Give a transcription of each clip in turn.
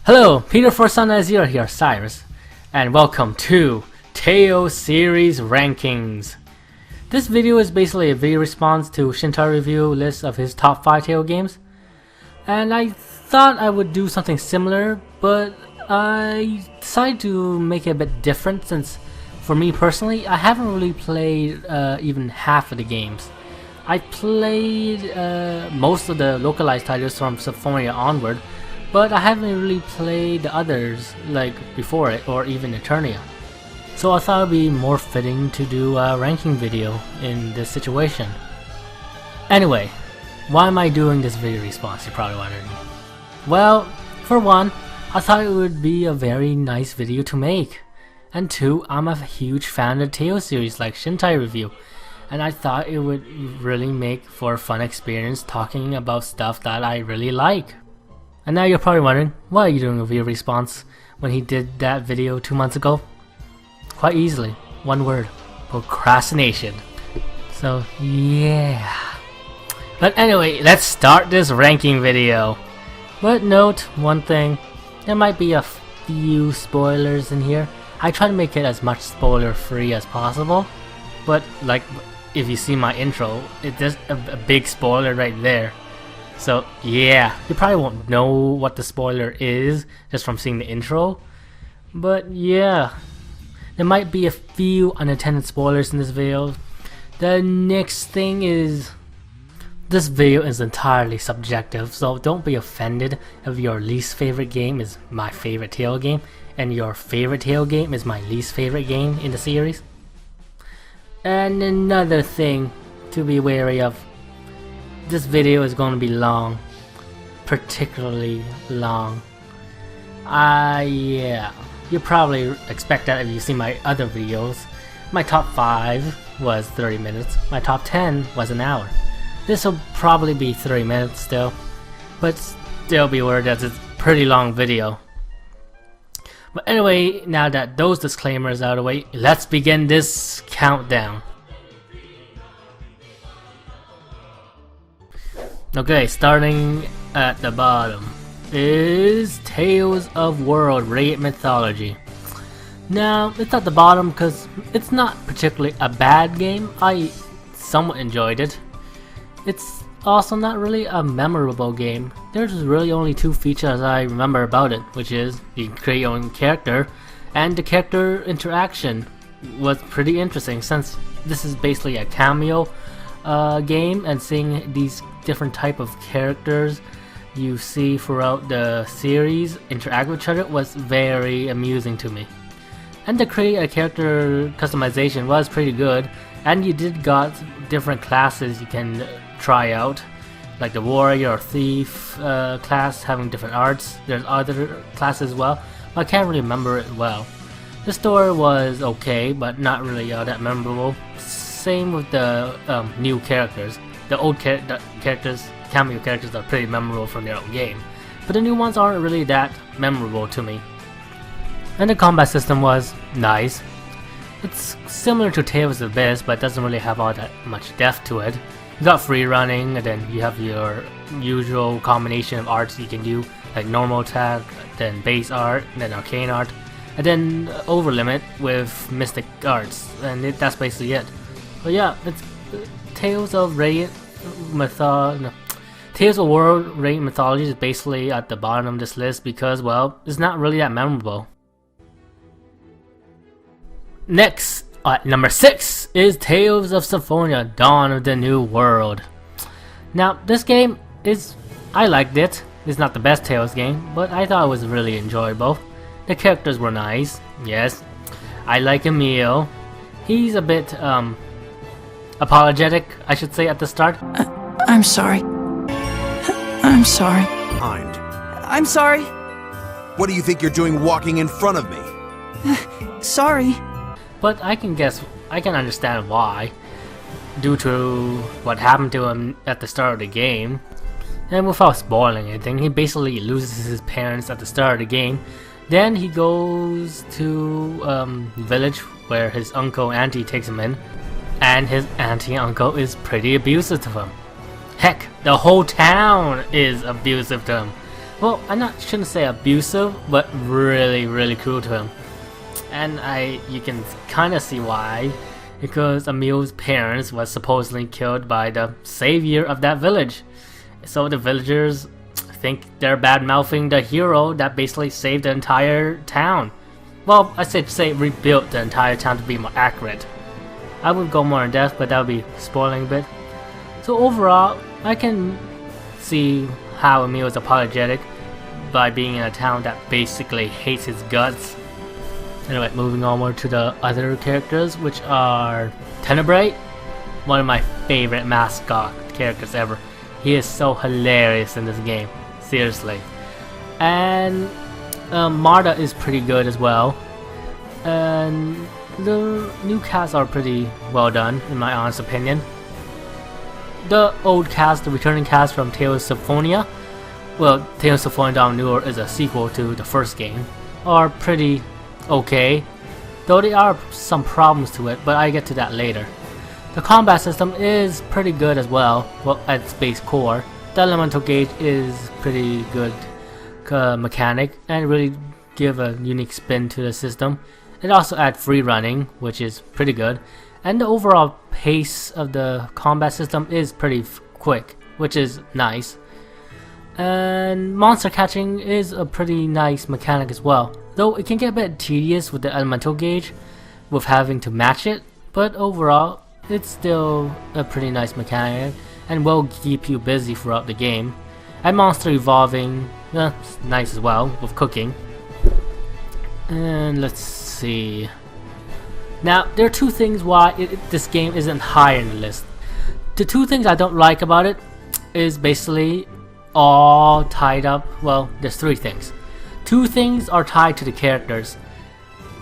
Hello, Peter for Sun0 here, Sirus, and welcome to Teo Series Rankings. This video is basically a video response to ShintaiReviews list of his top 5 Teo games, and I thought I would do something similar, but I decided to make it a bit different since, for me personally, I haven't really played even half of the games. I played most of the localized titles from Symphonia onward, but I haven't really played the others like before it or even Eternia. So I thought it would be more fitting to do a ranking video in this situation. Anyway, why am I doing this video response, you're probably wondering. Well, for one, I thought it would be a very nice video to make. And two, I'm a huge fan of the Teo series like ShintaiReviews, and I thought it would really make for a fun experience talking about stuff that I really like. And now you're probably wondering, why are you doing a video response when he did that video 2 months ago? Quite easily, one word: procrastination. So yeah. But anyway, let's start this ranking video. But note one thing, there might be a few spoilers in here. I try to make it as much spoiler free as possible, but like if you see my intro, it's just a big spoiler right there. So yeah, you probably won't know what the spoiler is just from seeing the intro, but yeah, there might be a few unintended spoilers in this video. The next thing is, this video is entirely subjective, so don't be offended if your least favorite game is my favorite Teo game and your favorite Teo game is my least favorite game in the series. And another thing to be wary of, this video is going to be long, particularly long. Yeah, you probably expect that if you see my other videos. My top 5 was 30 minutes, my top 10 was an hour. This will probably be 30 minutes still, but still be aware that it's a pretty long video. But anyway, now that those disclaimers out of the way, let's begin this countdown. Okay, starting at the bottom is Tales of World Radiant Mythology. Now, it's at the bottom because it's not particularly a bad game. I somewhat enjoyed it. It's also not really a memorable game. There's really only 2 features I remember about it, which is you can create your own character, and the character interaction was pretty interesting since this is basically a cameo game, and seeing these different type of characters you see throughout the series interact with each other was very amusing to me. And to create a character customization was pretty good, and you did got different classes you can try out, like the warrior or thief class having different arts. There's other classes as well, but I can't really remember it well. The story was okay, but not really that memorable. Same with the new characters. The old characters, cameo characters, are pretty memorable from their own game, but the new ones aren't really that memorable to me. And the combat system was nice. It's similar to Tales of the Abyss, but it doesn't really have all that much depth to it. You got free running, and then you have your usual combination of arts you can do, like normal attack, then base art, and then arcane art, and then over limit with mystic arts, and that's basically it. But yeah, it's Tales of Radiant Mythology. Tales of World Radiant Mythology is basically at the bottom of this list because, well, it's not really that memorable. Next, at number 6 is Tales of Symphonia: Dawn of the New World. Now, this game is, I liked it. It's not the best Tales game, but I thought it was really enjoyable. The characters were nice, yes. I like Emil. He's a bit, apologetic, I should say, at the start. I'm sorry. I'm sorry. I'm sorry. What do you think you're doing walking in front of me? Sorry. But I can understand why, due to what happened to him at the start of the game. And without spoiling anything, he basically loses his parents at the start of the game. Then he goes to village where his uncle and auntie takes him in, and his auntie and uncle is pretty abusive to him. Heck, the whole town is abusive to him. well, shouldn't say abusive, but really cruel to him. And you can kind of see why, because Emil's parents was supposedly killed by the savior of that village. So the villagers think they're bad-mouthing the hero that basically saved the entire town. Well, I should say rebuilt the entire town to be more accurate. I would go more in depth, but that would be spoiling a bit. So overall, I can see how Emil is apologetic by being in a town that basically hates his guts. Anyway, moving onward to the other characters, which are Tenebrae, one of my favorite mascot characters ever. He is so hilarious in this game, seriously. And Marta is pretty good as well. And the new casts are pretty well done, in my honest opinion. The old cast, the returning cast from Tales of Symphonia, well, Tales of Symphonia Dawn of Newer is a sequel to the first game, are pretty okay, though there are some problems to it, but I get to that later. The combat system is pretty good as well, at its base core. The elemental gauge is pretty good mechanic and really give a unique spin to the system. It also adds free running, which is pretty good, and the overall pace of the combat system is pretty quick, which is nice. And monster catching is a pretty nice mechanic as well, though it can get a bit tedious with the elemental gauge with having to match it, but overall it's still a pretty nice mechanic and will keep you busy throughout the game. And monster evolving, it's nice as well with cooking. And let's see. Now there are two things why this game isn't higher in the list. The two things I don't like about it is basically all tied up. Well, there's three things. Two things are tied to the characters,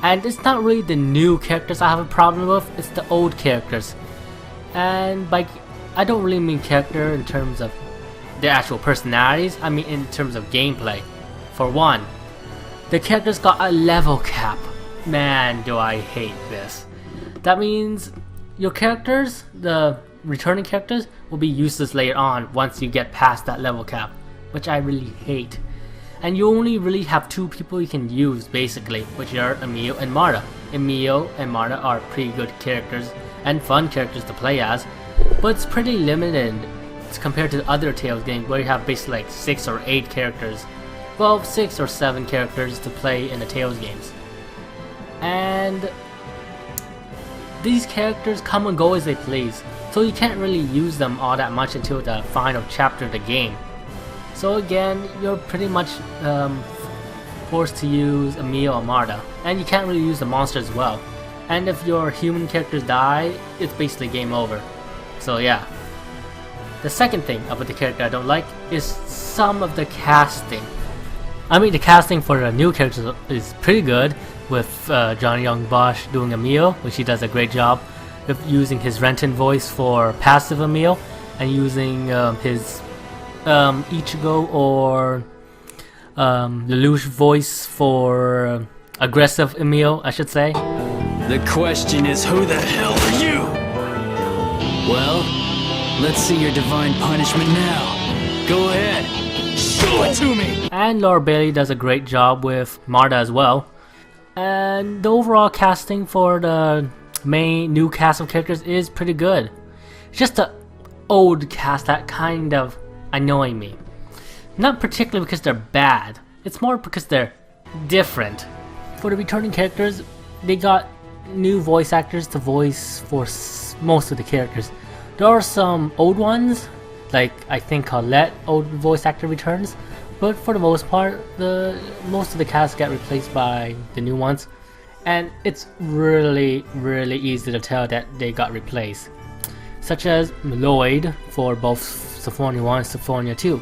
and it's not really the new characters I have a problem with, it's the old characters. And I don't really mean character in terms of their actual personalities, I mean in terms of gameplay. For one, the characters got a level cap. Man, do I hate this. That means your characters, the returning characters, will be useless later on once you get past that level cap, which I really hate. And you only really have two people you can use basically, which are Emil and Marta. Emil and Marta are pretty good characters and fun characters to play as, but it's pretty limited compared to the other Tales games where you have basically like 6 or 8 characters. Well, 6 or 7 characters to play in the Tales games. And these characters come and go as they please, so you can't really use them all that much until the final chapter of the game. So again, you're pretty much forced to use Emil or Marta, and you can't really use the monster as well. And if your human characters die, it's basically game over. So yeah. The second thing about the character I don't like is some of the casting. I mean, the casting for the new characters is pretty good, with John Young Bosch doing Emil, which he does a great job of using his Renton voice for passive Emil, and using his Ichigo or Lelouch voice for aggressive Emil, I should say. The question is, who the hell are you? Well, let's see your divine punishment now. Go ahead, show it to me! And Laura Bailey does a great job with Marta as well. And the overall casting for the main new cast of characters is pretty good. It's just the old cast that kind of annoy me. Not particularly because they're bad, it's more because they're different. For the returning characters, they got new voice actors to voice for most of the characters. There are some old ones, like I think Colette, old voice actor returns, but for the most part, most of the cast got replaced by the new ones, and it's really easy to tell that they got replaced. Such as Lloyd for both Symphonia 1 and Symphonia 2.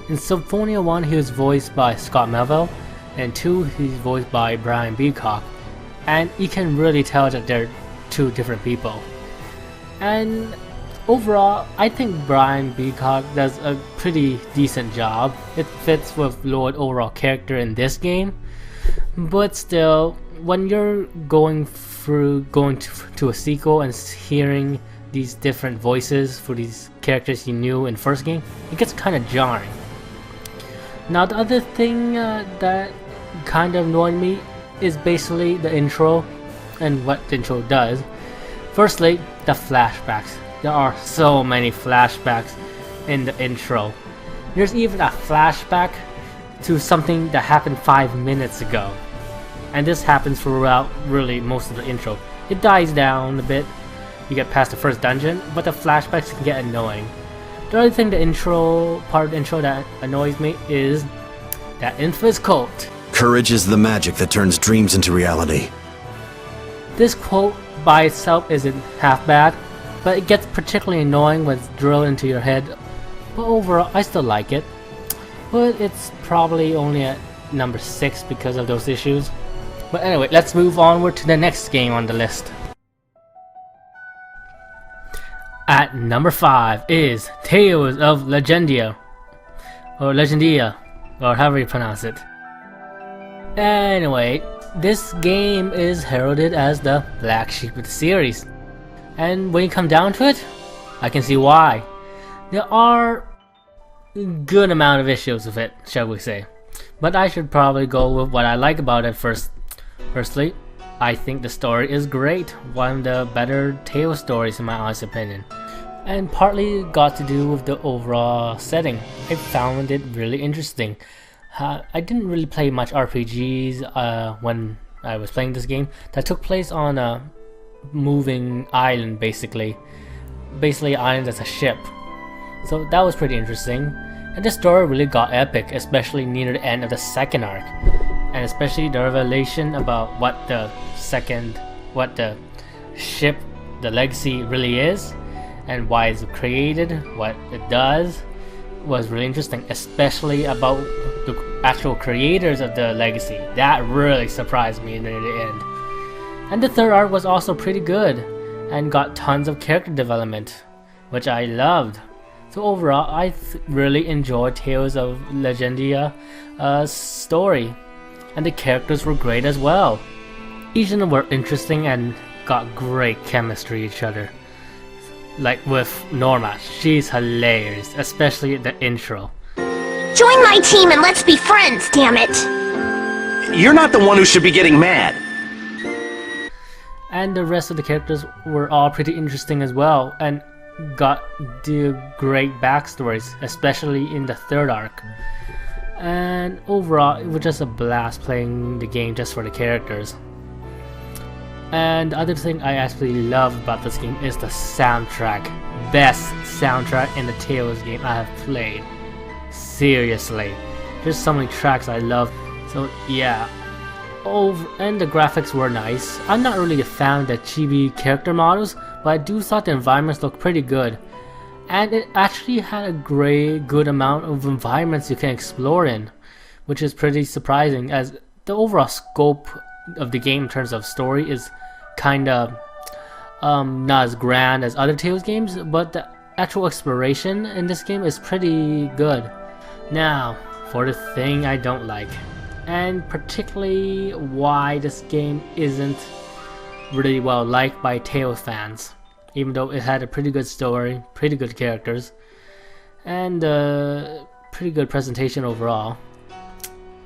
In Symphonia 1, he was voiced by Scott Melville, and 2, he's voiced by Brian Beacock, and you can really tell that they're two different people. And overall, I think Brian Beacock does a pretty decent job. It fits with Lloyd's overall character in this game, but still, when you're going to a sequel and hearing these different voices for these characters you knew in the first game, it gets kind of jarring. Now the other thing that kind of annoyed me is basically the intro and what the intro does. Firstly, the flashbacks. There are so many flashbacks in the intro. There's even a flashback to something that happened 5 minutes ago. And this happens throughout really most of the intro. It dies down a bit, you get past the first dungeon, but the flashbacks can get annoying. The other thing, part of the intro that annoys me is that infamous quote. Courage is the magic that turns dreams into reality. This quote by itself isn't half bad, but it gets particularly annoying when it's drilled into your head. But overall, I still like it. But it's probably only at number 6 because of those issues. But anyway, let's move onward to the next game on the list. At number 5 is Tales of Legendia, or Legendia, or however you pronounce it. Anyway, this game is heralded as the black sheep of the series. And when you come down to it, I can see why. There are a good amount of issues with it, shall we say. But I should probably go with what I like about it first. Firstly, I think the story is great, one of the better Tales stories in my honest opinion. And partly got to do with the overall setting. I found it really interesting. I didn't really play much RPGs when I was playing this game that took place on a moving island, basically island as a ship. So that was pretty interesting. And the story really got epic, especially near the end of the second arc. And especially the revelation about what the ship, the legacy really is, and why it's created, what it does, was really interesting, especially about the actual creators of the legacy. That really surprised me near the end. And the third arc was also pretty good, and got tons of character development, which I loved. So overall, I really enjoyed Tales of Legendia story. And the characters were great as well. Each of them were interesting and got great chemistry with each other. Like with Norma, she's hilarious, especially the intro. Join my team and let's be friends, damn it! You're not the one who should be getting mad. And the rest of the characters were all pretty interesting as well, and got the great backstories, especially in the third arc. And overall, it was just a blast playing the game just for the characters. And the other thing I actually love about this game is the soundtrack. Best soundtrack in the Tales game I have played. Seriously. There's so many tracks I love. So yeah. And the graphics were nice. I'm not really a fan of the chibi character models, but I do thought the environments looked pretty good. And it actually had a good amount of environments you can explore in, which is pretty surprising, as the overall scope of the game in terms of story is kinda not as grand as other Tales games, but the actual exploration in this game is pretty good. Now, for the thing I don't like, and particularly why this game isn't really well liked by Tales fans. Even though it had a pretty good story, pretty good characters, and pretty good presentation overall.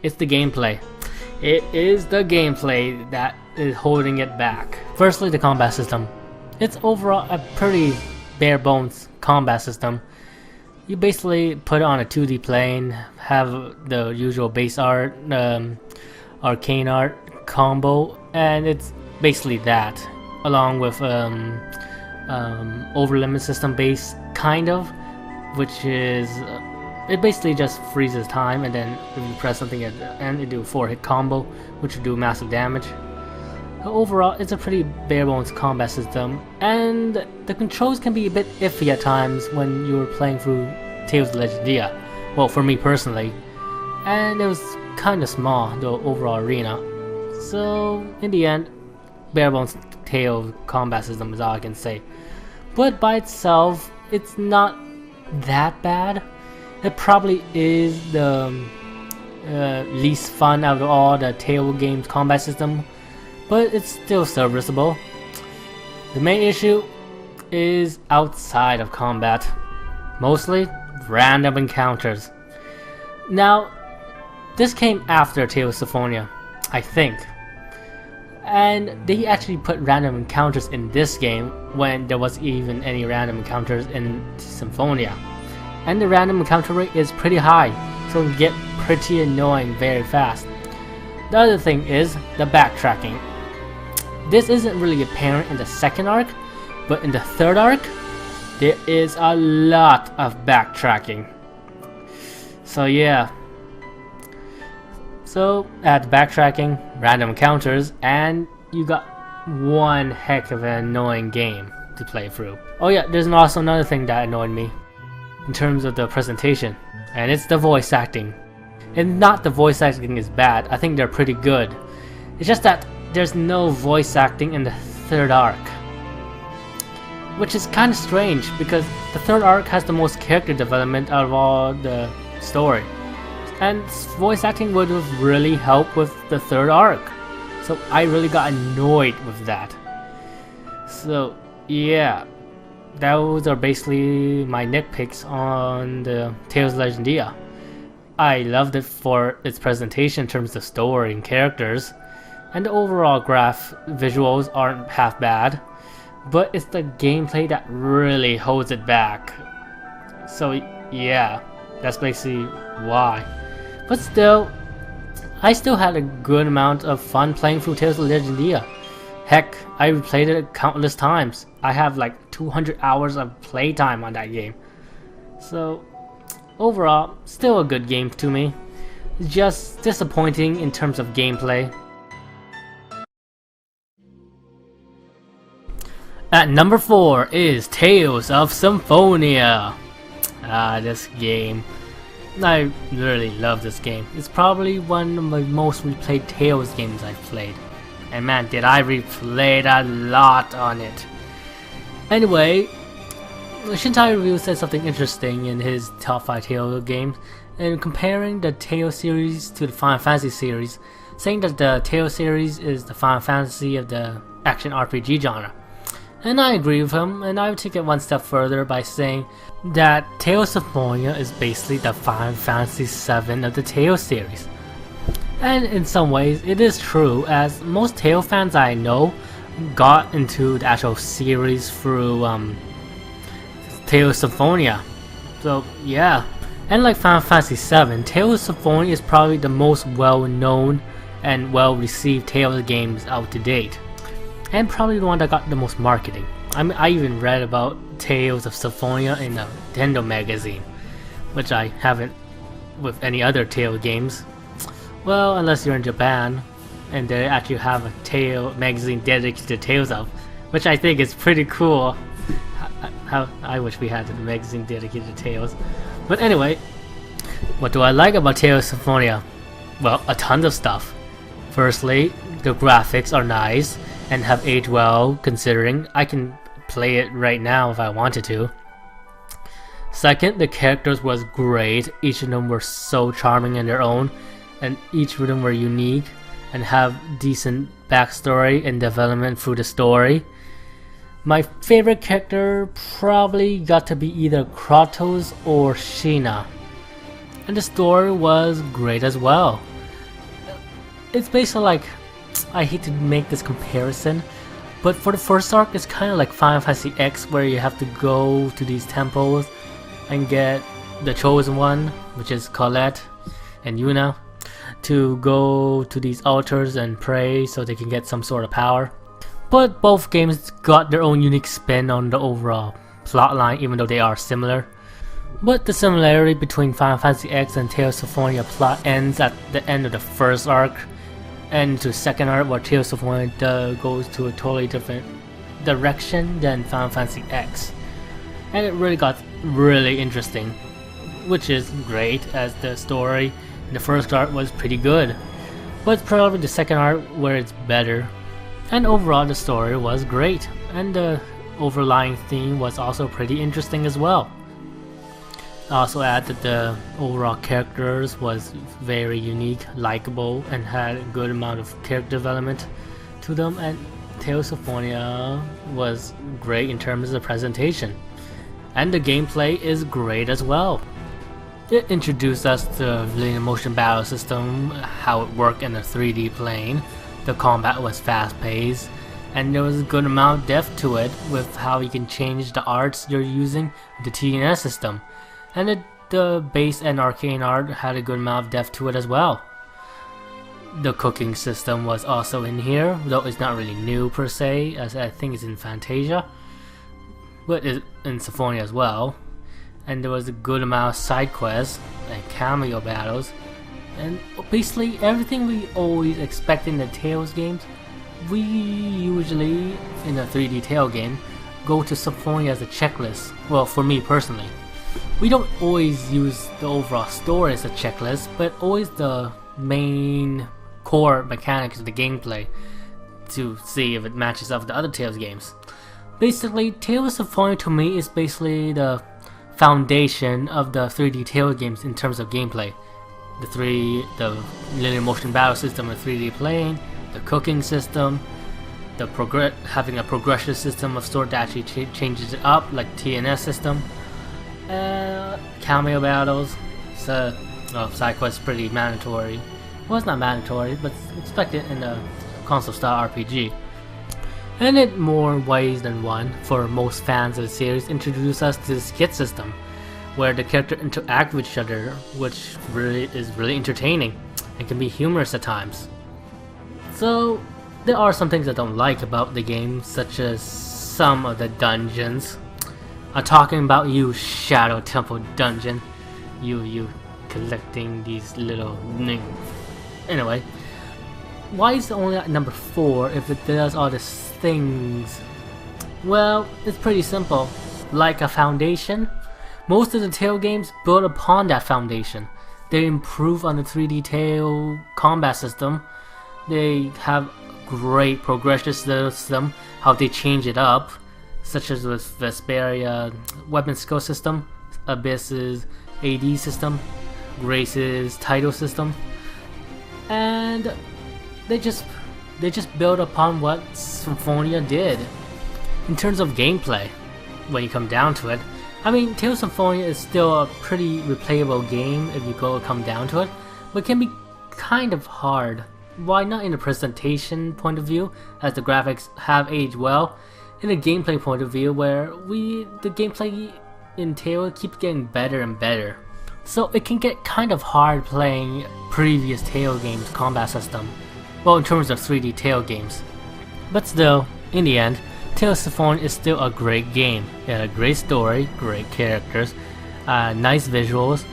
It's the gameplay. It is the gameplay that is holding it back. Firstly, the combat system. It's overall a pretty bare bones combat system. You basically put it on a 2D plane, have the usual base art, arcane art combo, and it's basically that, along with over limit system base kind of, which is it basically just freezes time, and then if you press something at the end, it do a 4-hit combo, which will do massive damage. Overall, it's a pretty bare bones combat system, and the controls can be a bit iffy at times when you're playing through Tales of Legendia. Well, for me personally, and it was kind of small, the overall arena. So in the end, bare bones Tales combat system is all I can say. But by itself, it's not that bad. It probably is the least fun out of all the Tales games combat system, but it's still serviceable. The main issue is outside of combat, mostly random encounters. Now, This came after Tales of Symphonia, I think. And they actually put random encounters in this game when there was even any random encounters in Symphonia. And the random encounter rate is pretty high, so it can get pretty annoying very fast. The other thing is the backtracking. This isn't really apparent in the second arc, but in the third arc, there is a lot of backtracking. So yeah. So add backtracking, random encounters, and you got one heck of an annoying game to play through. Oh yeah, there's also another thing that annoyed me in terms of the presentation, and it's the voice acting. And not the voice acting is bad, I think they're pretty good. It's just that there's no voice acting in the third arc, which is kind of strange because the third arc has the most character development out of all the story, and voice acting would have really helped with the third arc. So I really got annoyed with that. So yeah, those are basically my nitpicks on the Tales of Legendia. I loved it for its presentation in terms of story and characters, and the overall visuals aren't half bad, but it's the gameplay that really holds it back. So yeah, that's basically why. But still, I still had a good amount of fun playing through Tales of Legendia. Heck, I replayed it countless times. I have like 200 hours of playtime on that game. So overall, still a good game to me. It's just disappointing in terms of gameplay. At number 4 is Tales of Symphonia. This game. I really love this game. It's probably one of my most replayed Tales games I've played. And man, did I replay a lot on it. Anyway, ShintaiReviews said something interesting in his top 5 Tales games, and comparing the Tales series to the Final Fantasy series, saying that the Tales series is the Final Fantasy of the action RPG genre. And I agree with him, and I would take it one step further by saying that Tales of Symphonia is basically the Final Fantasy VII of the Tales series. And in some ways, it is true, as most Tales fans I know got into the actual series through Tales of Symphonia. So yeah, and like Final Fantasy VII, Tales of Symphonia is probably the most well-known and well-received Tales games out to date, and probably the one that got the most marketing. I even read about Tales of Symphonia in a Nintendo magazine, which I haven't with any other Tales games. Well, unless you're in Japan, and they actually have a Tales magazine dedicated to Tales of, which I think is pretty cool. I wish we had a magazine dedicated to Tales. But anyway, what do I like about Tales of Symphonia? Well, a ton of stuff. Firstly, the graphics are nice and have aged well, considering I can play it right now if I wanted to. Second, the characters was great. Each of them were so charming in their own, and each of them were unique and have decent backstory and development through the story. My favorite character probably got to be either Kratos or Sheena, and the story was great as well. It's basically like, I hate to make this comparison, but for the first arc, it's kind of like Final Fantasy X, where you have to go to these temples and get the chosen one, which is Colette and Yuna, to go to these altars and pray so they can get some sort of power. But both games got their own unique spin on the overall plotline, even though they are similar. But the similarity between Final Fantasy X and Tales of Symphonia plot ends at the end of the first arc, and to the second arc, where Tales of Symphonia goes to a totally different direction than Final Fantasy X. And it really got really interesting, which is great, as the story in the first arc was pretty good. But it's probably the second arc where it's better. And overall, the story was great, and the overlying theme was also pretty interesting as well. I also add that the overall characters was very unique, likable, and had a good amount of character development to them, and Tales of Symphonia was great in terms of the presentation. And the gameplay is great as well. It introduced us to the linear motion battle system, how it worked in a 3D plane. The combat was fast paced, and there was a good amount of depth to it with how you can change the arts you're using with the TNS system. And the base and arcane art had a good amount of depth to it as well. The cooking system was also in here, though it's not really new per se, as I think it's in Fantasia, but it's in Symphonia as well. And there was a good amount of side quests and cameo battles, and basically everything we always expect in the Tales games. We usually, in a 3D Tale game, go to Symphonia as a checklist. Well, for me personally. We don't always use the overall story as a checklist, but always the main core mechanics of the gameplay to see if it matches up with the other Tales games. Basically, Tales of Symphonia to me is basically the foundation of the 3D Tales games in terms of gameplay. The linear motion battle system of 3D playing, the cooking system, the having a progression system of sort that actually changes it up, like TNS system, cameo battles, so side quests pretty mandatory. Well, it's not mandatory, but it's expected in a console style RPG. And in more ways than one, for most fans of the series, introduce us to the skit system, where the characters interact with each other, which is really entertaining and can be humorous at times. So there are some things I don't like about the game, such as some of the dungeons. I'm talking about you, Shadow Temple Dungeon. You collecting these little Anyway, why is it only at number 4 if it does all these things? Well, it's pretty simple. Like a foundation, most of the Tale games build upon that foundation. They improve on the 3D Tale combat system. They have great progression system, how they change it up, such as with Vesperia weapon skill system, Abyss's AD system, Grace's title system, and they just build upon what Symphonia did. In terms of gameplay, when you come down to it, I mean, Tales of Symphonia is still a pretty replayable game if you come down to it, but it can be kind of hard. Why not in a presentation point of view, as the graphics have aged well, in a gameplay point of view where the gameplay in Tale keeps getting better and better. So it can get kind of hard playing previous Tale games combat system, well, in terms of 3D Tale games. But still, in the end, Tales of Symphonia is still a great game. It had a great story, great characters, nice visuals,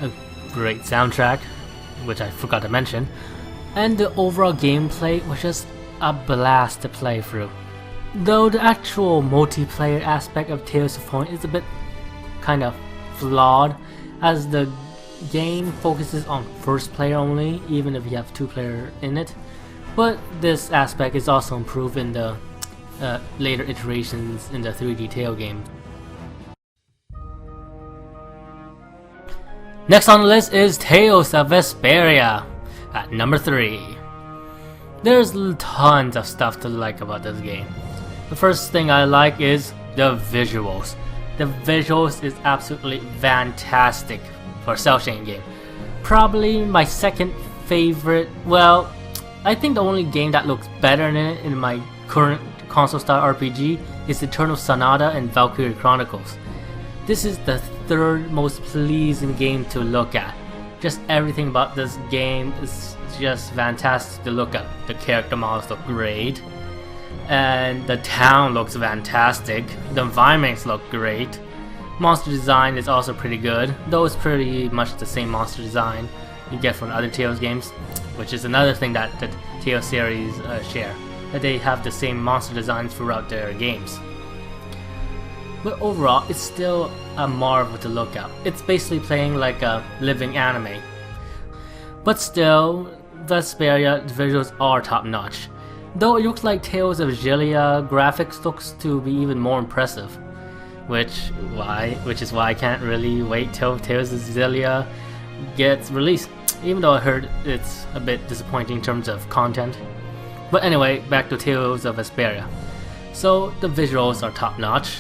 a great soundtrack, which I forgot to mention, and the overall gameplay was just a blast to play through. Though the actual multiplayer aspect of Tales of Symphonia is a bit kind of flawed, as the game focuses on first player only, even if you have 2 player in it. But this aspect is also improved in the later iterations in the 3D Tale game. Next on the list is Tales of Vesperia at number 3. There's tons of stuff to like about this game. The first thing I like is the visuals. The visuals is absolutely fantastic for a cel-shading game. Probably my second favorite. Well, I think the only game that looks better than it in my current console style RPG is Eternal Sonata and Valkyrie Chronicles. This is the third most pleasing game to look at. Just everything about this game is just fantastic to look at. The character models look great, and the town looks fantastic. The environments look great. Monster design is also pretty good, though it's pretty much the same monster design you get from other Tales games, which is another thing that the Tales series share, that they have the same monster designs throughout their games. But overall, it's still a marvel to look at. It's basically playing like a living anime. But still, Vesperia visuals are top notch. Though it looks like Tales of Xillia graphics looks to be even more impressive. Which is why I can't really wait till Tales of Xillia gets released, even though I heard it's a bit disappointing in terms of content. But anyway, back to Tales of Vesperia. So the visuals are top notch.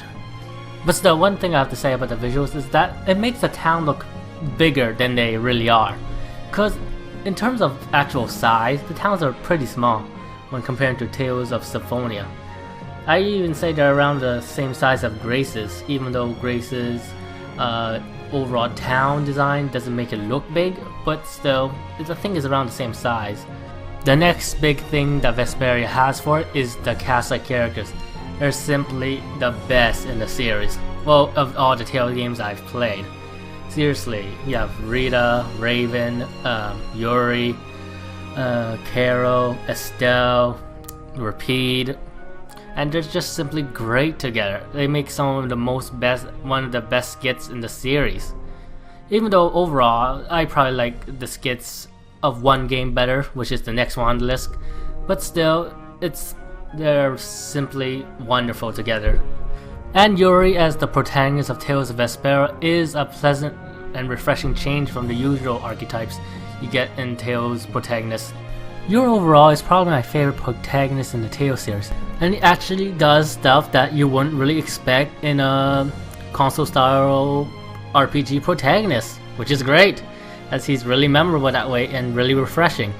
But still, one thing I have to say about the visuals is that it makes the town look bigger than they really are. Because in terms of actual size, the towns are pretty small when compared to Tales of Symphonia. I even say they're around the same size of Grace's, even though Grace's overall town design doesn't make it look big, but still, the thing is around the same size. The next big thing that Vesperia has for it is the cast of characters. They're simply the best in the series. Well, of all the Tales games I've played. Seriously, you have Rita, Raven, Yuri, Carol, Estelle, Rapide, and they're just simply great together. They make one of the best skits in the series. Even though overall, I probably like the skits of one game better, which is the next one on the list, but still, they're simply wonderful together. And Yuri as the protagonist of Tales of Vesperia is a pleasant and refreshing change from the usual archetypes you get in Tales protagonists. Yuri overall is probably my favorite protagonist in the Tales series, and he actually does stuff that you wouldn't really expect in a console style RPG protagonist, which is great, as he's really memorable that way and really refreshing.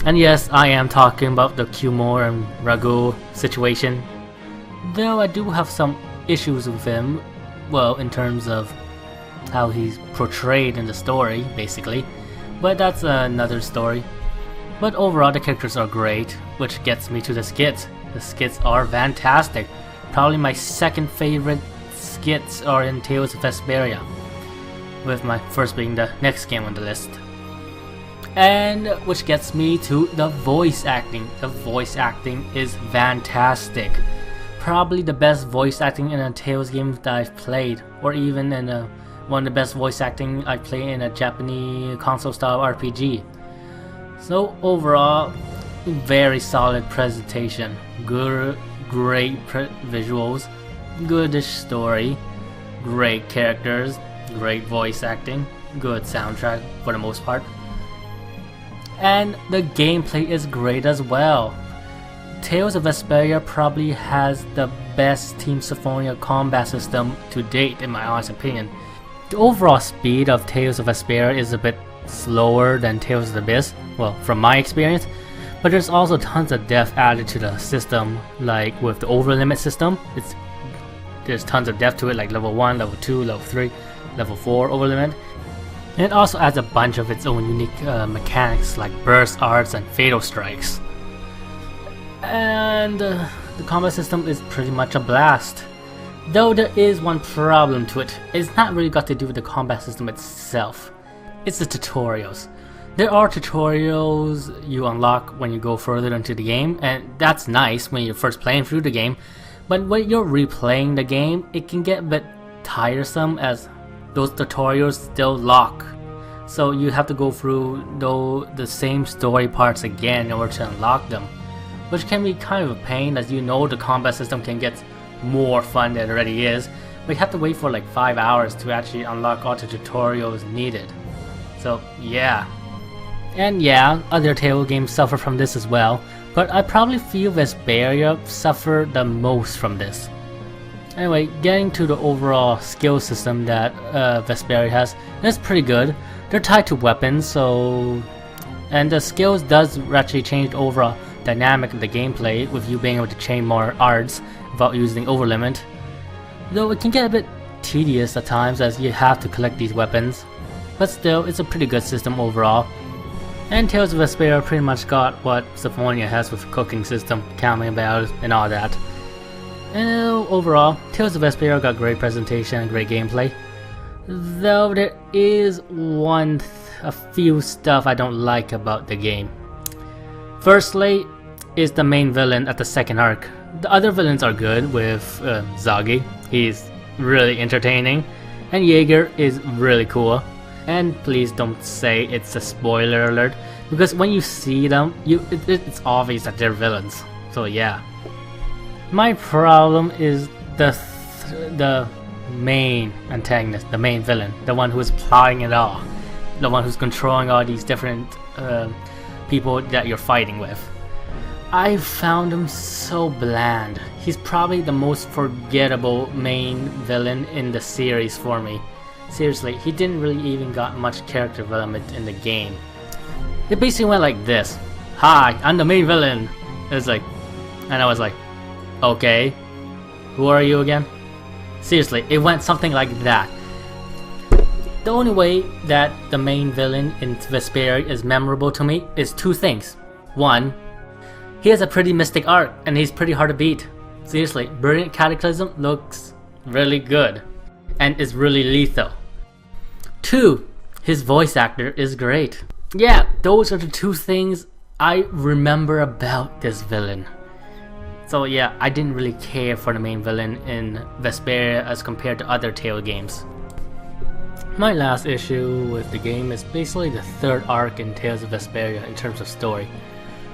And yes, I am talking about the Cumore and Ragu situation, though I do have some issues with him, well, in terms of how he's portrayed in the story, basically, but that's another story. But overall, the characters are great, which gets me to the skits. The skits are fantastic. Probably my second favorite skits are in Tales of Vesperia, with my first being the next game on the list. And which gets me to the voice acting. The voice acting is fantastic. Probably the best voice acting in a Tales game that I've played, or even in one of the best voice acting I've played in a Japanese console style RPG. So overall, very solid presentation, great visuals, goodish story, great characters, great voice acting, good soundtrack for the most part. And the gameplay is great as well. Tales of Vesperia probably has the best Team Symphonia combat system to date, in my honest opinion. The overall speed of Tales of Vesperia is a bit slower than Tales of the Abyss, well, from my experience, but there's also tons of depth added to the system, like with the over limit system. There's tons of depth to it, like level 1, level 2, level 3, level 4 over limit. And it also adds a bunch of its own unique mechanics, like burst arts and fatal strikes. And the combat system is pretty much a blast. Though there is one problem to it. It's not really got to do with the combat system itself. It's the tutorials. There are tutorials you unlock when you go further into the game, and that's nice when you're first playing through the game. But when you're replaying the game, it can get a bit tiresome as those tutorials still lock. So you have to go through the same story parts again in order to unlock them, which can be kind of a pain, as you know the combat system can get more fun than it already is, but you have to wait for like 5 hours to actually unlock all the tutorials needed. So yeah. And yeah, other Tales games suffer from this as well, but I probably feel Vesperia suffered the most from this. Anyway, getting to the overall skill system that Vesperia has, it's pretty good. They're tied to weapons, and the skills does actually change the overall dynamic of the gameplay, with you being able to chain more arts without using overlimit. Though it can get a bit tedious at times as you have to collect these weapons, but still, it's a pretty good system overall. And Tales of Vesperia pretty much got what Symphonia has with cooking system, calming bells, and all that. And overall, Tales of Vesperia got great presentation and great gameplay. Though there is a few stuff I don't like about the game. Firstly, is the main villain at the second arc. The other villains are good, with Zagi, he's really entertaining, and Jaeger is really cool. And please don't say it's a spoiler alert, because when you see them, it's obvious that they're villains. So yeah. My problem is the main antagonist, the main villain, the one who is plotting it all, the one who's controlling all these different people that you're fighting with. I found him so bland. He's probably the most forgettable main villain in the series for me. Seriously, he didn't really even got much character development in the game. It basically went like this. Hi, I'm the main villain. It's like, and I was like, okay, who are you again? Seriously, it went something like that. The only way that the main villain in Vesperia is memorable to me is two things. One, he has a pretty mystic arc and he's pretty hard to beat. Seriously, Brilliant Cataclysm looks really good and is really lethal. Two, his voice actor is great. Yeah, those are the two things I remember about this villain. So yeah, I didn't really care for the main villain in Vesperia as compared to other Tales games. My last issue with the game is basically the third arc in Tales of Vesperia in terms of story.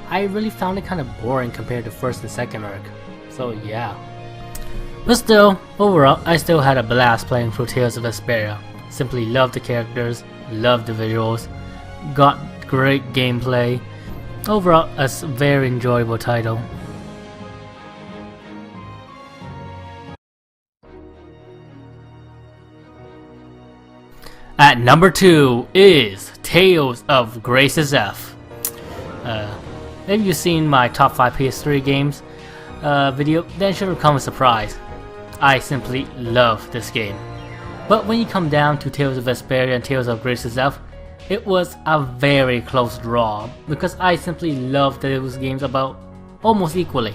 I really found it kind of boring compared to first and second arc. So yeah. But still, overall, I still had a blast playing through Tales of Vesperia. Simply loved the characters, loved the visuals, got great gameplay. Overall, a very enjoyable title. At number 2 is Tales of Graces F. If you've seen my top 5 PS3 games video, then it shouldn't come as a surprise. I simply love this game. But when you come down to Tales of Vesperia and Tales of Graces F, it was a very close draw because I simply love those games about almost equally.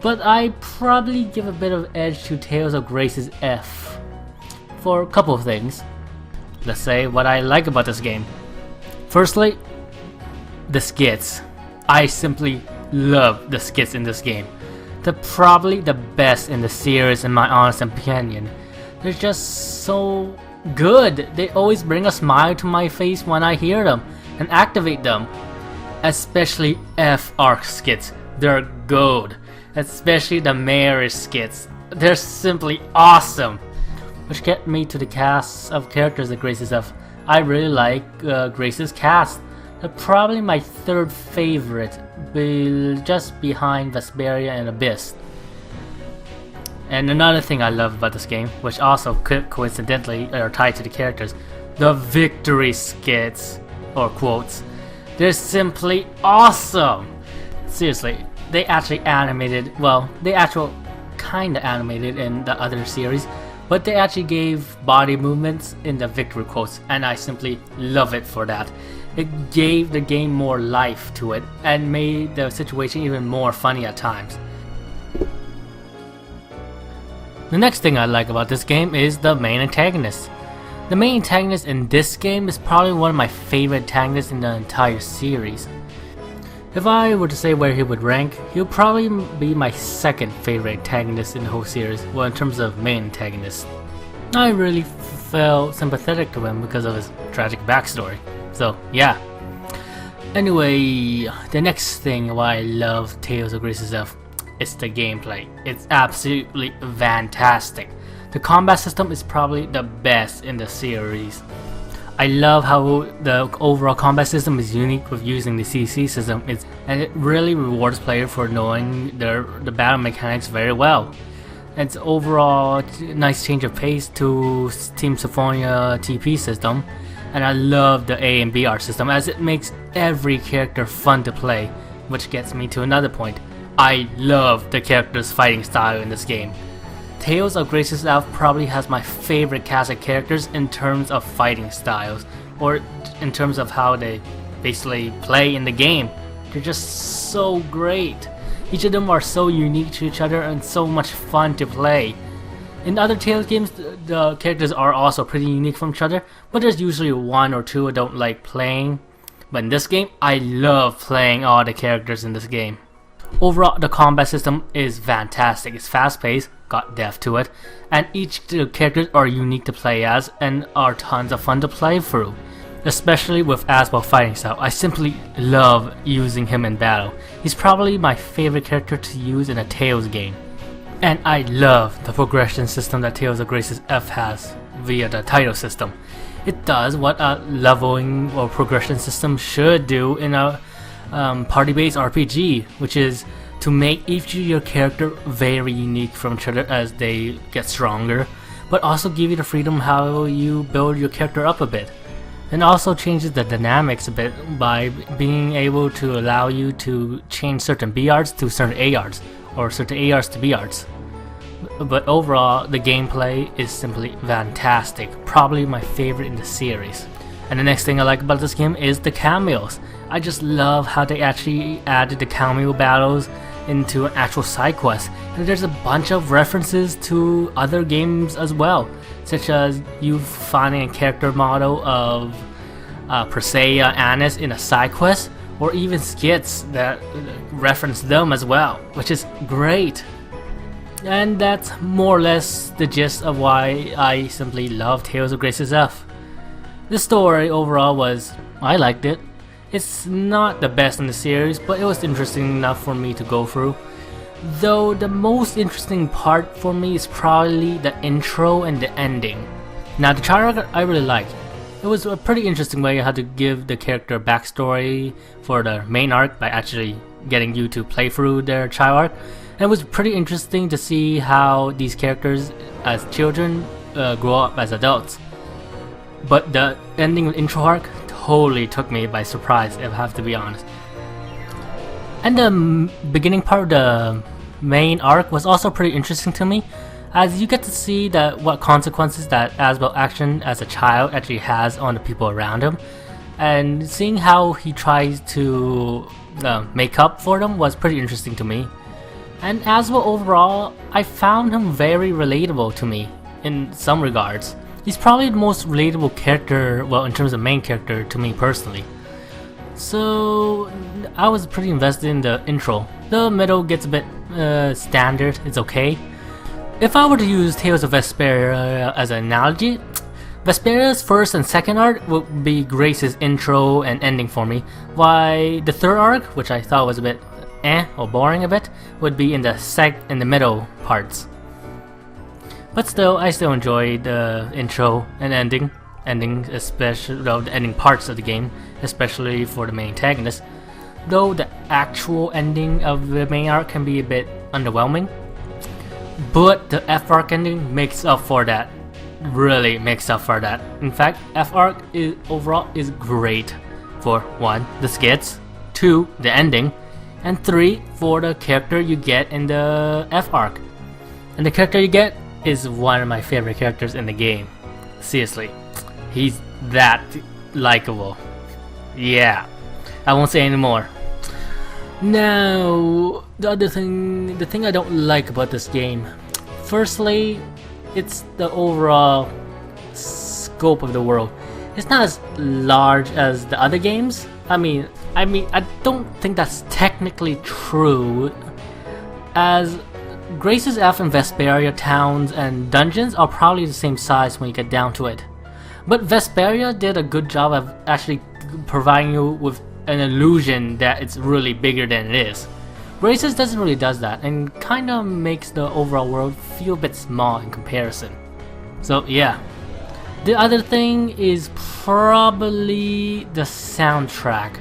But I probably give a bit of edge to Tales of Graces F for a couple of things. Let's say what I like about this game. Firstly, the skits. I simply love the skits in this game. They're probably the best in the series in my honest opinion. They're just so good. They always bring a smile to my face when I hear them and activate them. Especially F arc skits. They're gold. Especially the marriage skits. They're simply awesome. Which get me to the cast of characters that Graces F. I really like Grace's cast. They're probably my third favorite, just behind Vesperia and Abyss. And another thing I love about this game, which also coincidentally are tied to the characters, the victory skits, or quotes. They're simply awesome! Seriously, they actually animated, well, they actually kinda animated in the other series, but they actually gave body movements in the victory quotes, and I simply love it for that. It gave the game more life to it, and made the situation even more funny at times. The next thing I like about this game is the main antagonist. The main antagonist in this game is probably one of my favorite antagonists in the entire series. If I were to say where he would rank, he would probably be my second favorite antagonist in the whole series, well in terms of main antagonist. I really felt sympathetic to him because of his tragic backstory, so yeah. Anyway, the next thing why I love Tales of Graces F is the gameplay. It's absolutely fantastic. The combat system is probably the best in the series. I love how the overall combat system is unique with using the CC system, and it really rewards players for knowing the battle mechanics very well. It's overall nice change of pace to Team Symphonia TP system, and I love the A and B art system as it makes every character fun to play, which gets me to another point. I love the character's fighting style in this game. Tales of Graces F probably has my favorite cast of characters in terms of fighting styles, or in terms of how they basically play in the game. They're just so great. Each of them are so unique to each other and so much fun to play. In other Tales games, the characters are also pretty unique from each other, but there's usually one or two I don't like playing. But in this game, I love playing all the characters in this game. Overall, the combat system is fantastic. It's fast-paced, got depth to it, and each characters are unique to play as and are tons of fun to play through. Especially with Asbel's fighting style, I simply love using him in battle. He's probably my favorite character to use in a Tales game. And I love the progression system that Tales of Graces F has via the title system. It does what a leveling or progression system should do in a party-based RPG, which is to make each of your character very unique from each other as they get stronger, but also give you the freedom how you build your character up a bit. And also changes the dynamics a bit by being able to allow you to change certain B arts to certain A arts, or certain A arts to B arts. But overall, the gameplay is simply fantastic, probably my favorite in the series. And the next thing I like about this game is the cameos. I just love how they actually added the cameo battles into an actual side quest. And there's a bunch of references to other games as well, such as you finding a character model of Persea Annis in a side quest, or even skits that reference them as well, which is great. And that's more or less the gist of why I simply love Tales of Graces F. The story overall I liked it. It's not the best in the series, but it was interesting enough for me to go through. Though the most interesting part for me is probably the intro and the ending. Now the child arc I really liked. It was a pretty interesting way how to give the character a backstory for the main arc by actually getting you to play through their child arc. And it was pretty interesting to see how these characters as children grow up as adults. But the ending of the intro arc totally took me by surprise, if I have to be honest. And the beginning part of the main arc was also pretty interesting to me, as you get to see that what consequences that Asbel's action as a child actually has on the people around him, and seeing how he tries to make up for them was pretty interesting to me. And Asbel overall, I found him very relatable to me in some regards. He's probably the most relatable character, well, in terms of main character, to me personally. So I was pretty invested in the intro. The middle gets a bit standard, it's okay. If I were to use Tales of Vesperia as an analogy, Vesperia's first and second arc would be Grace's intro and ending for me, while the third arc, which I thought was a bit or boring a bit, would be in the middle parts. But still, I still enjoyed the intro and ending, especially the ending parts of the game, especially for the main antagonist. Though the actual ending of the main arc can be a bit underwhelming, but the F arc ending makes up for that. Really makes up for that. In fact, F arc overall is great for 1, the skits, 2, the ending, and 3, for the character you get in the F arc. And the character you get is one of my favorite characters in the game. Seriously, he's that likable. Yeah, I won't say anymore. Now, the thing I don't like about this game, firstly, it's the overall scope of the world. It's not as large as the other games. I mean, I don't think that's technically true, as Graces F and Vesperia towns and dungeons are probably the same size when you get down to it. But Vesperia did a good job of actually providing you with an illusion that it's really bigger than it is. Graces doesn't really does that, and kinda makes the overall world feel a bit small in comparison. So yeah. The other thing is probably the soundtrack.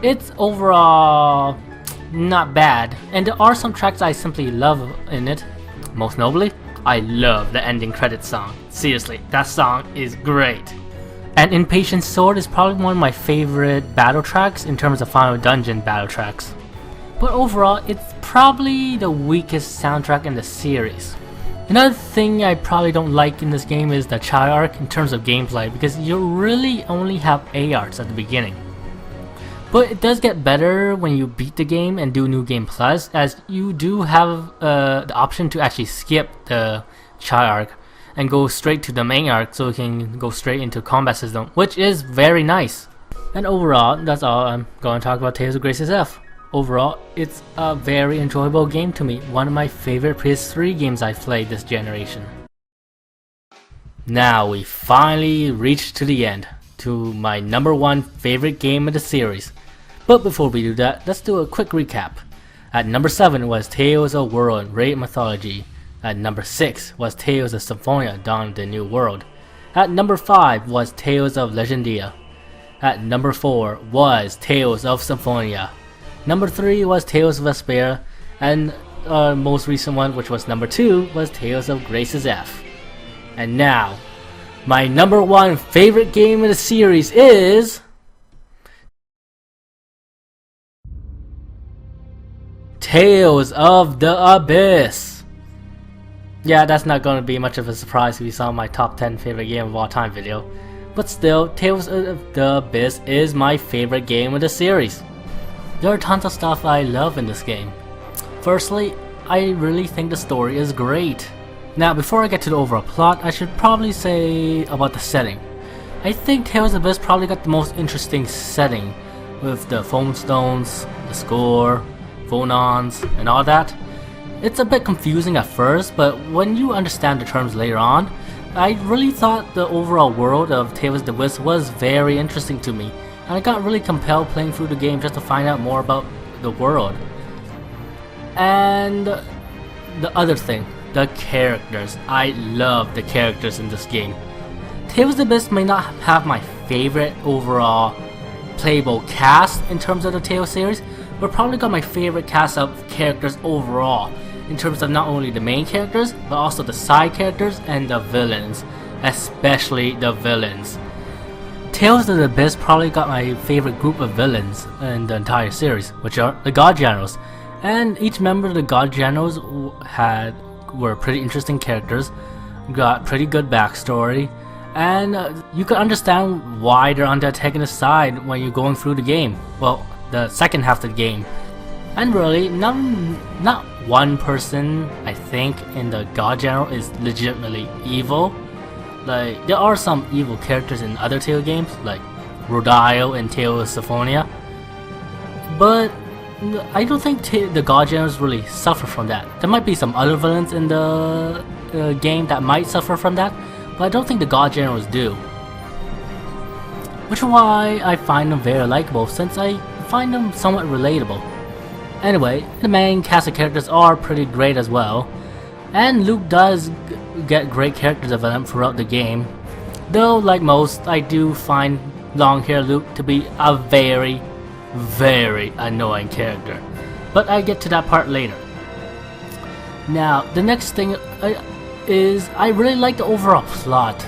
It's overall not bad, and there are some tracks I simply love in it. Most notably, I love the ending credits song. Seriously, that song is great. And Impatient Sword is probably one of my favorite battle tracks in terms of Final Dungeon battle tracks. But overall, it's probably the weakest soundtrack in the series. Another thing I probably don't like in this game is the child arc in terms of gameplay, because you really only have A arcs at the beginning. But it does get better when you beat the game and do New Game Plus, as you do have the option to actually skip the child arc and go straight to the main arc, so you can go straight into combat system, which is very nice. And overall, that's all I'm going to talk about Tales of Graces F. Overall, it's a very enjoyable game to me, one of my favorite PS3 games I've played this generation. Now we finally reached to the end, to my number 1 favorite game of the series. But before we do that, let's do a quick recap. At number 7 was Tales of World and Raid Mythology. At number 6 was Tales of Symphonia Dawn of the New World. At number 5 was Tales of Legendia. At number 4 was Tales of Symphonia. Number 3 was Tales of Vesperia, and our most recent one, which was number 2, was Tales of Graces F. And now, my number one favorite game in the series is Tales of the Abyss. Yeah, that's not going to be much of a surprise if you saw my top 10 favorite game of all time video. But still, Tales of the Abyss is my favorite game of the series. There are tons of stuff I love in this game. Firstly, I really think the story is great. Now, before I get to the overall plot, I should probably say about the setting. I think Tales of the Abyss probably got the most interesting setting, with the foam stones, the score, phonons, and all that. It's a bit confusing at first, but when you understand the terms later on, I really thought the overall world of Tales of the Abyss was very interesting to me, and I got really compelled playing through the game just to find out more about the world. And the other thing, the characters. I love the characters in this game. Tales of the Abyss may not have my favorite overall playable cast in terms of the Tales series, but probably got my favorite cast of characters overall, in terms of not only the main characters, but also the side characters and the villains, especially the villains. Tales of the Abyss probably got my favorite group of villains in the entire series, which are the God Generals. And each member of the God Generals were pretty interesting characters, got pretty good backstory, and you can understand why they're on the antagonist side when you're going through the game. Well, the second half of the game. And really, not one person, I think, in the God General is legitimately evil. Like, there are some evil characters in other Tales games, like Rodile in Tales of Symphonia, but I don't think the God Generals really suffer from that. There might be some other villains in the game that might suffer from that, but I don't think the God Generals do. Which is why I find them very likable, since I find them somewhat relatable. Anyway, the main cast of characters are pretty great as well, and Luke does get great character development throughout the game. Though, like most, I do find long-haired Luke to be a very annoying character, but I get to that part later. Now, the next thing is I really like the overall plot.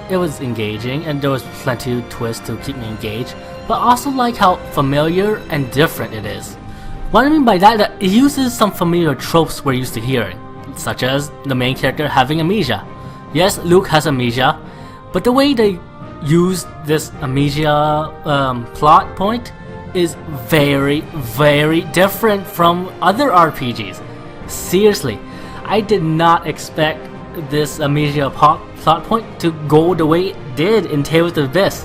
It was engaging, and there was plenty of twists to keep me engaged, but also like how familiar and different it is. What I mean by that, it uses some familiar tropes we're used to hearing, such as the main character having amnesia. Yes, Luke has amnesia, but the way they use this amnesia plot point is very different from other RPGs. Seriously, I did not expect this amnesia plot point to go the way it did in Tales of the Abyss,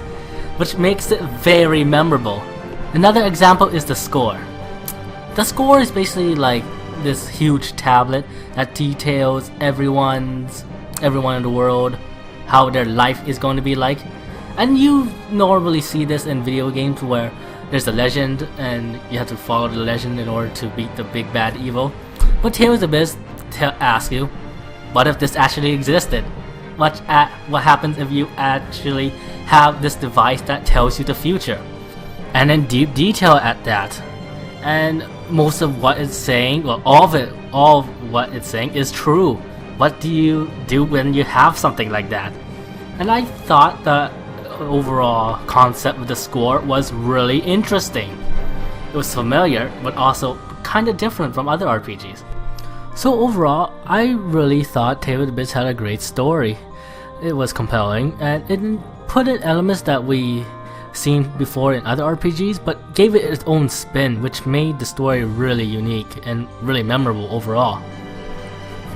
which makes it very memorable. Another example is the score. The score is basically like this huge tablet that details everyone in the world, how their life is going to be like. And you normally see this in video games where there's a legend and you have to follow the legend in order to beat the big bad evil. But Tales of the Abyss asks you, what if this actually existed? What happens if you actually have this device that tells you the future? And in deep detail at that. And most of what it's saying, well, all of what it's saying is true. What do you do when you have something like that? And I thought the overall concept of the score was really interesting. It was familiar, but also kinda different from other RPGs. So overall, I really thought Tales of the Abyss had a great story. It was compelling, and it put in elements that we seen before in other RPGs, but gave it its own spin, which made the story really unique and really memorable overall.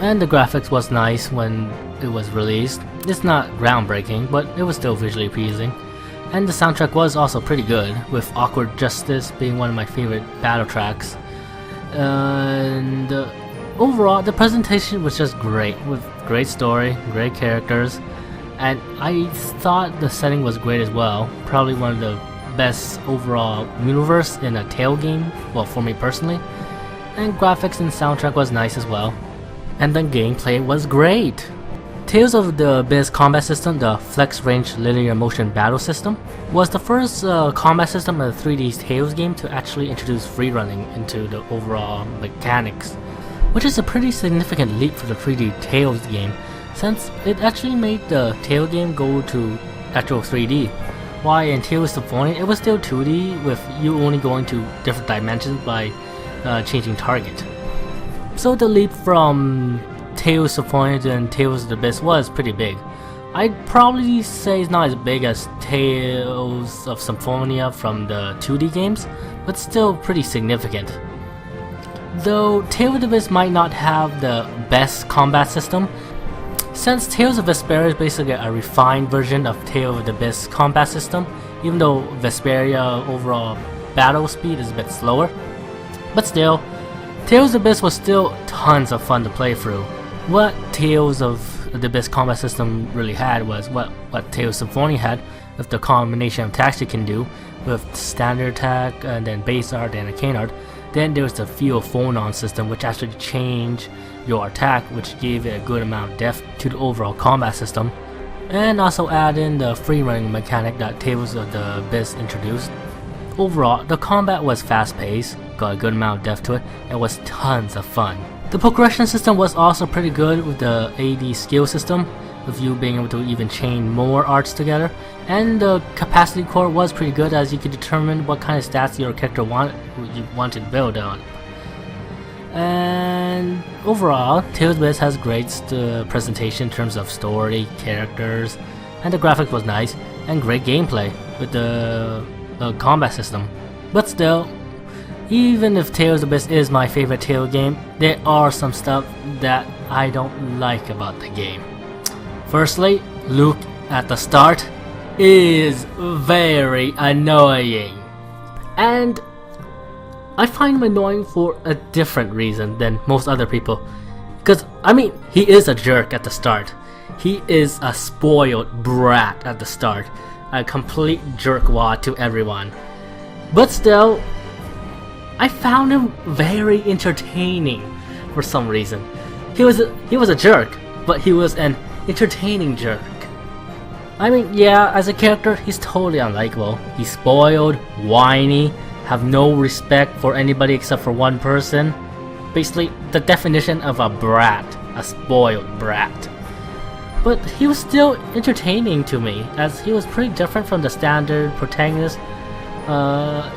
And the graphics was nice when it was released. It's not groundbreaking, but it was still visually pleasing. And the soundtrack was also pretty good, with Awkward Justice being one of my favorite battle tracks. And overall, the presentation was just great, with great story, great characters, and I thought the setting was great as well. Probably one of the best overall universe in a Tale game, well, for me personally. And graphics and soundtrack was nice as well. And the gameplay was great. Tales of the Abyss combat system, the Flex Range Linear Motion Battle System, was the first combat system in a 3D Tales game to actually introduce free running into the overall mechanics, which is a pretty significant leap for the 3D Tales game, since it actually made the Tail game go to actual 3D. Why in Tail Symphonia it was still 2D with you only going to different dimensions by changing target. So the leap from Tales Symphonia and Tales of the Abyss was pretty big. I'd probably say it's not as big as Tales of Symphonia from the 2D games, but still pretty significant. Though Tales of the Abyss might not have the best combat system, since Tales of Vesperia is basically a refined version of Tales of the Abyss combat system, even though Vesperia overall battle speed is a bit slower. But still, Tales of the Abyss was still tons of fun to play through. What Tales of the Abyss combat system really had was what Tales of Symphonia had, with the combination of attacks you can do, with standard attack, and then base art and arcane art. Then there was the Field Phonon system, which actually changed your attack, which gave it a good amount of depth to the overall combat system. And also add in the free running mechanic that Tales of the Abyss introduced. Overall, the combat was fast paced, got a good amount of depth to it, and was tons of fun. The progression system was also pretty good with the AD skill system, with you being able to even chain more arts together, and the capacity core was pretty good as you could determine what kind of stats your character wanted to build on. And overall, Tales of the Abyss has great presentation in terms of story, characters, and the graphics was nice, and great gameplay with the combat system. But still, even if Tales of the Abyss is my favorite Tale game, there are some stuff that I don't like about the game. Firstly, Luke at the start is very annoying. And I find him annoying for a different reason than most other people. Because, I mean, he is a jerk at the start. He is a spoiled brat at the start. A complete jerkwad to everyone. But still, I found him very entertaining for some reason. He was a jerk, but he was an entertaining jerk. I mean, yeah, as a character, he's totally unlikable. He's spoiled, whiny, have no respect for anybody except for one person. Basically, the definition of a brat, a spoiled brat. But he was still entertaining to me, as he was pretty different from the standard protagonist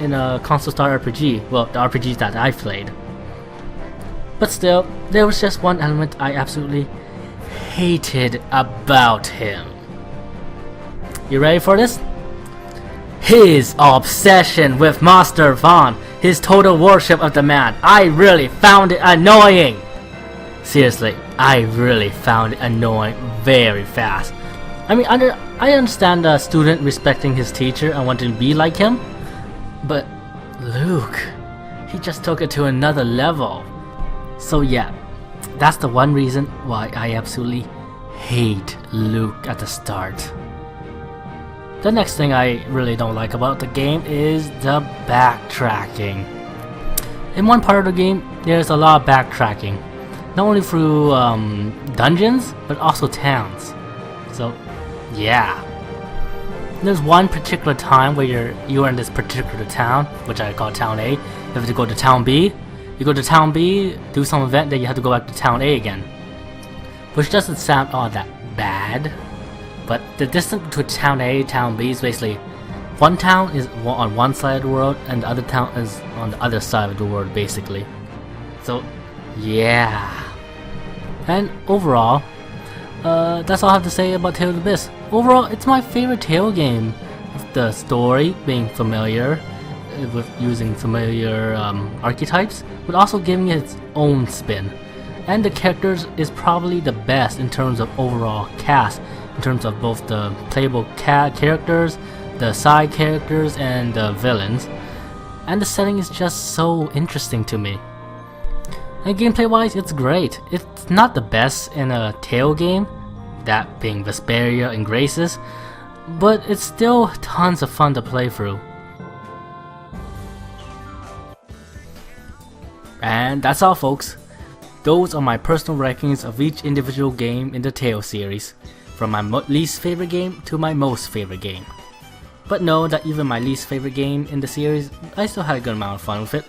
in a console star RPG, well, the RPGs that I played. But still, there was just one element I absolutely hated about him. You ready for this? His obsession with Master Vaughn, his total worship of the man. I really found it annoying. Seriously, I really found it annoying very fast. I mean, I understand a student respecting his teacher and wanting to be like him, but Luke, he just took it to another level. So yeah, that's the one reason why I absolutely hate Luke at the start. The next thing I really don't like about the game is the backtracking. In one part of the game, there's a lot of backtracking. Not only through dungeons, but also towns. So, yeah. There's one particular time where you're in this particular town, which I call Town A. You have to go to Town B. You go to Town B, do some event, then you have to go back to Town A again. Which doesn't sound all that bad. But the distance between Town A and Town B is basically one town is on one side of the world and the other town is on the other side of the world, basically. So, yeah. And overall, that's all I have to say about Tales of the Abyss. Overall, it's my favorite Tale game, with the story being familiar, with using familiar archetypes, but also giving it its own spin. And the characters is probably the best in terms of overall cast, in terms of both the playable characters, the side characters, and the villains. And the setting is just so interesting to me. And gameplay wise, it's great. It's not the best in a Tale game, that being Vesperia and Graces, but it's still tons of fun to play through. And that's all, folks. Those are my personal rankings of each individual game in the Tale series, from my least favorite game to my most favorite game. But know that even my least favorite game in the series, I still had a good amount of fun with it.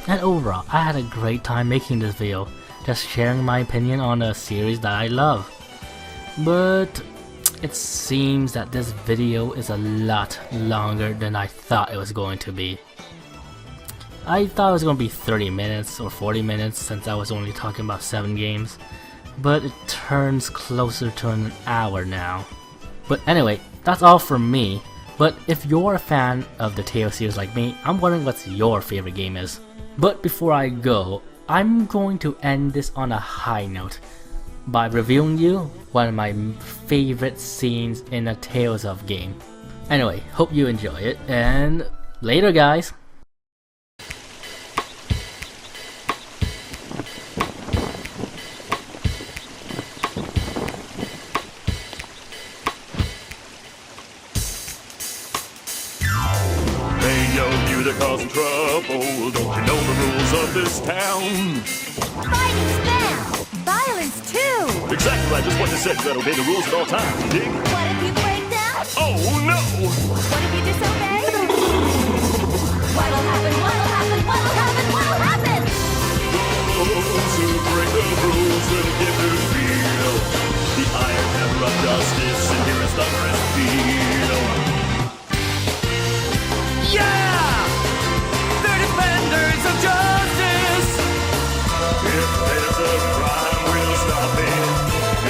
And overall, I had a great time making this video, just sharing my opinion on a series that I love. but it seems that this video is a lot longer than I thought it was going to be. I thought it was going to be 30 minutes or 40 minutes since I was only talking about 7 games, but it turns closer to an hour now. But anyway, that's all from me. But if you're a fan of the Tales series like me, I'm wondering what your favorite game is. But before I go, I'm going to end this on a high note by reviewing you one of my favorite scenes in a Tales of game. Anyway, hope you enjoy it, and later guys! Hey yo, you that causing trouble, don't you know the rules of this town? Fighting's bad. Violence too. Exactly right, just what they said, you gotta obey the rules at all times, you dig? What if you break down? Oh no! What if you disobey? What'll happen? What'll happen? What'll happen? What'll happen? Those who break the rules will get their feel. The iron hammer of justice, and here is the first feel. Yeah! They're defenders of justice! If there's a crime, we'll stop it.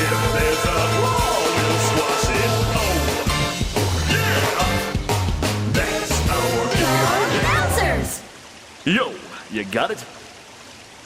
If there's a brawl, we'll squash it. Oh, yeah! That's our Bouncers! Yo, you got it?